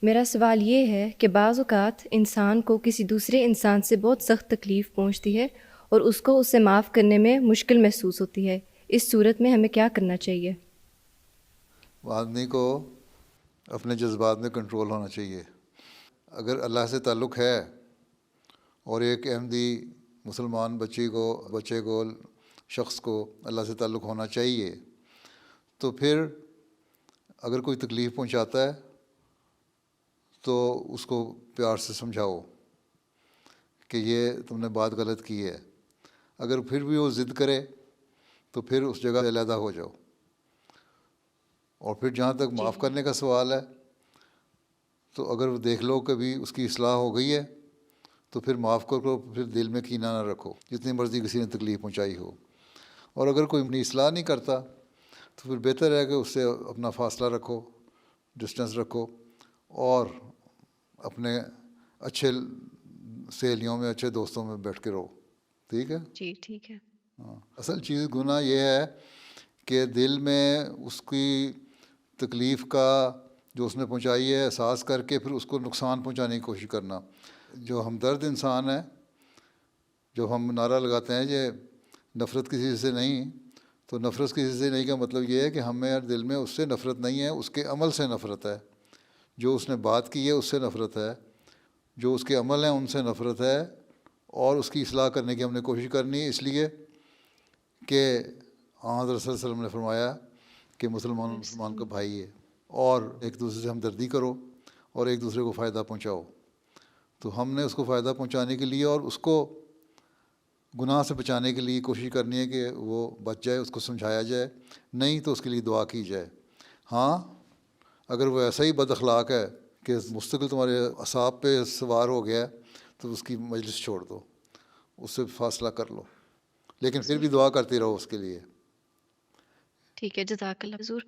میرا سوال یہ ہے کہ بعض اوقات انسان کو کسی دوسرے انسان سے بہت سخت تکلیف پہنچتی ہے اور اس کو اسے معاف کرنے میں مشکل محسوس ہوتی ہے۔ اس صورت میں ہمیں کیا کرنا چاہیے؟ آدمی کو اپنے جذبات میں کنٹرول ہونا چاہیے۔ اگر اللہ سے تعلق ہے اور ایک احمدی مسلمان بچے کو شخص کو اللہ سے تعلق ہونا چاہیے، تو پھر اگر کوئی تکلیف پہنچاتا ہے تو اس کو پیار سے سمجھاؤ کہ یہ تم نے بات غلط کی ہے۔ اگر پھر بھی وہ ضد کرے تو پھر اس جگہ سے علیحدہ ہو جاؤ۔ اور پھر جہاں تک جی معاف کرنے کا سوال ہے، تو اگر دیکھ لو کبھی اس کی اصلاح ہو گئی ہے تو پھر معاف کرو، پھر دل میں کینہ نہ رکھو جتنی مرضی کسی نے تکلیف پہنچائی ہو۔ اور اگر کوئی اپنی اصلاح نہیں کرتا تو پھر بہتر ہے کہ اس سے اپنا فاصلہ رکھو، ڈسٹنس رکھو، اور اپنے اچھے سہیلیوں میں، اچھے دوستوں میں بیٹھ کے رہو۔ ٹھیک ہے؟ جی ٹھیک ہے۔ ہاں، اصل چیز گناہ یہ ہے کہ دل میں اس کی تکلیف کا جو اس نے پہنچائی ہے احساس کر کے پھر اس کو نقصان پہنچانے کی کوشش کرنا۔ جو ہمدرد انسان ہے، جو ہم نعرہ لگاتے ہیں کہ نفرت کسی سے نہیں، تو نفرت کسی سے نہیں کا مطلب یہ ہے کہ ہمیں دل میں اس سے نفرت نہیں ہے، اس کے عمل سے نفرت ہے۔ جو اس نے بات کی ہے اس سے نفرت ہے، جو اس کے عمل ہیں ان سے نفرت ہے، اور اس کی اصلاح کرنے کی ہم نے کوشش کرنی ہے، اس لیے کہ حضرت صلی اللہ علیہ وسلم نے فرمایا کہ مسلمان کا بھائی ہے، اور ایک دوسرے سے ہمدردی کرو اور ایک دوسرے کو فائدہ پہنچاؤ۔ تو ہم نے اس کو فائدہ پہنچانے کے لیے اور اس کو گناہ سے بچانے کے لیے کوشش کرنی ہے کہ وہ بچ جائے، اس کو سمجھایا جائے، نہیں تو اس کے لیے دعا کی جائے۔ ہاں، اگر وہ ایسا ہی بد اخلاق ہے کہ مستقل تمہارے اعصاب پہ سوار ہو گیا ہے تو اس کی مجلس چھوڑ دو، اس سے فاصلہ کر لو، لیکن پھر بھی دعا کرتے رہو اس کے لیے۔ ٹھیک ہے، جزاک اللہ حضور۔